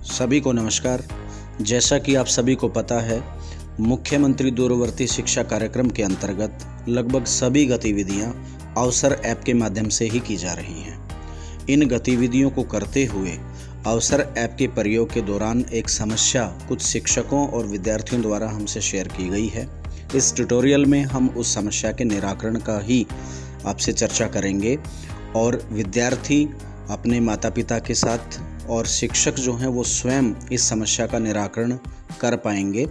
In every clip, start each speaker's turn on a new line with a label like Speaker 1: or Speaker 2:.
Speaker 1: सभी को नमस्कार। जैसा कि आप सभी को पता है, मुख्यमंत्री दूरवर्ती शिक्षा कार्यक्रम के अंतर्गत लगभग सभी गतिविधियां अवसर ऐप के माध्यम से ही की जा रही हैं। इन गतिविधियों को करते हुए अवसर ऐप के प्रयोग के दौरान एक समस्या कुछ शिक्षकों और विद्यार्थियों द्वारा हमसे शेयर की गई है। इस ट्यूटोरियल में हम उस समस्या के निराकरण का ही आपसे चर्चा करेंगे और विद्यार्थी अपने माता पिता के साथ और शिक्षक जो हैं वो स्वयं इस समस्या का निराकरण कर पाएंगे।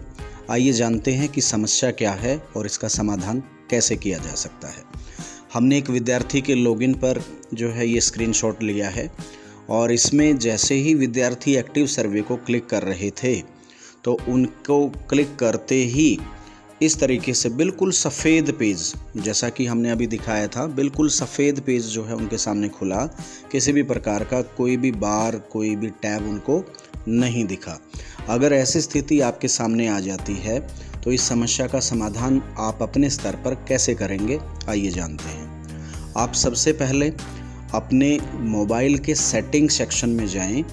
Speaker 1: आइए जानते हैं कि समस्या क्या है और इसका समाधान कैसे किया जा सकता है। हमने एक विद्यार्थी के लॉगिन पर जो है ये स्क्रीनशॉट लिया है और इसमें जैसे ही विद्यार्थी एक्टिव सर्वे को क्लिक कर रहे थे तो उनको क्लिक करते ही इस तरीके से बिल्कुल सफ़ेद पेज, जैसा कि हमने अभी दिखाया था, बिल्कुल सफ़ेद पेज जो है उनके सामने खुला। किसी भी प्रकार का कोई भी बार, कोई भी टैब उनको नहीं दिखा। अगर ऐसी स्थिति आपके सामने आ जाती है तो इस समस्या का समाधान आप अपने स्तर पर कैसे करेंगे, आइए जानते हैं। आप सबसे पहले अपने मोबाइल के सेटिंग सेक्शन में जाएं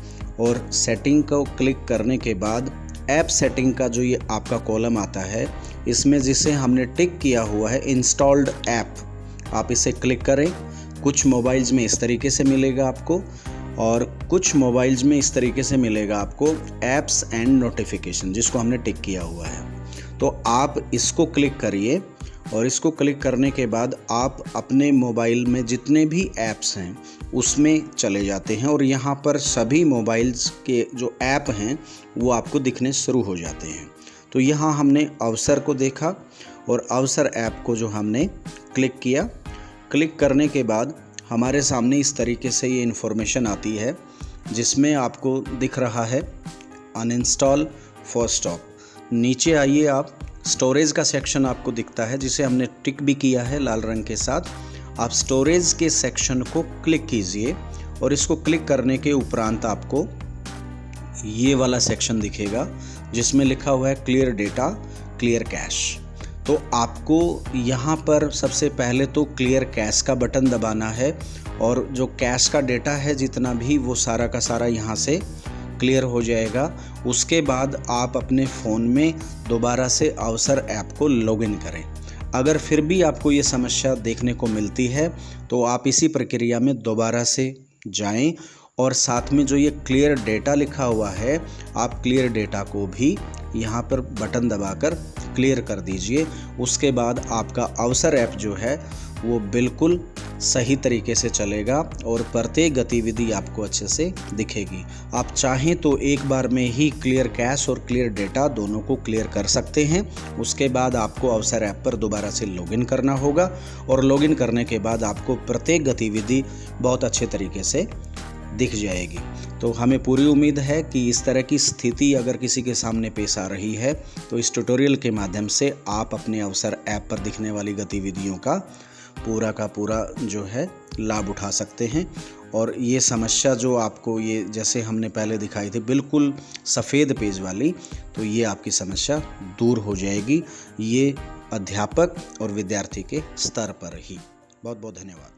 Speaker 1: और सेटिंग को क्लिक करने के बाद ऐप सेटिंग का जो ये आपका कॉलम आता है, इसमें जिसे हमने टिक किया हुआ है इंस्टॉल्ड ऐप, आप इसे क्लिक करें। कुछ मोबाइल्स में इस तरीके से मिलेगा आपको और कुछ मोबाइल्स में इस तरीके से मिलेगा आपको ऐप्स एंड नोटिफिकेशन, जिसको हमने टिक किया हुआ है। तो आप इसको क्लिक करिए और इसको क्लिक करने के बाद आप अपने मोबाइल में जितने भी ऐप्स हैं उसमें चले जाते हैं और यहाँ पर सभी मोबाइल्स के जो ऐप हैं वो आपको दिखने शुरू हो जाते हैं। तो यहाँ हमने अवसर को देखा और अवसर ऐप को जो हमने क्लिक किया, क्लिक करने के बाद हमारे सामने इस तरीके से ये इन्फॉर्मेशन आती है जिसमें आपको दिख रहा है अनइंस्टॉल फॉर स्टॉप। नीचे आइए, आप स्टोरेज का सेक्शन आपको दिखता है जिसे हमने टिक भी किया है लाल रंग के साथ। आप स्टोरेज के सेक्शन को क्लिक कीजिए और इसको क्लिक करने के उपरांत आपको ये वाला सेक्शन दिखेगा जिसमें लिखा हुआ है क्लियर डेटा क्लियर कैश। तो आपको यहाँ पर सबसे पहले तो क्लियर कैश का बटन दबाना है और जो कैश का डेटा है जितना भी, वो सारा का सारा यहाँ से क्लियर हो जाएगा। उसके बाद आप अपने फ़ोन में दोबारा से अवसर ऐप को लॉगिन करें। अगर फिर भी आपको ये समस्या देखने को मिलती है तो आप इसी प्रक्रिया में दोबारा से जाएं और साथ में जो ये क्लियर डेटा लिखा हुआ है, आप क्लियर डेटा को भी यहाँ पर बटन दबाकर क्लियर कर दीजिए। उसके बाद आपका अवसर ऐप जो है वो बिल्कुल सही तरीके से चलेगा और प्रत्येक गतिविधि आपको अच्छे से दिखेगी। आप चाहें तो एक बार में ही क्लियर कैश और क्लियर डेटा दोनों को क्लियर कर सकते हैं। उसके बाद आपको अवसर ऐप पर दोबारा से लॉगिन करना होगा और लॉगिन करने के बाद आपको प्रत्येक गतिविधि बहुत अच्छे तरीके से दिख जाएगी। तो हमें पूरी उम्मीद है कि इस तरह की स्थिति अगर किसी के सामने पेश आ रही है तो इस ट्यूटोरियल के माध्यम से आप अपने अवसर ऐप पर दिखने वाली गतिविधियों का पूरा जो है लाभ उठा सकते हैं। और ये समस्या जो आपको ये जैसे हमने पहले दिखाई थी बिल्कुल सफ़ेद पेज वाली, तो ये आपकी समस्या दूर हो जाएगी। ये अध्यापक और विद्यार्थी के स्तर पर ही। बहुत बहुत धन्यवाद।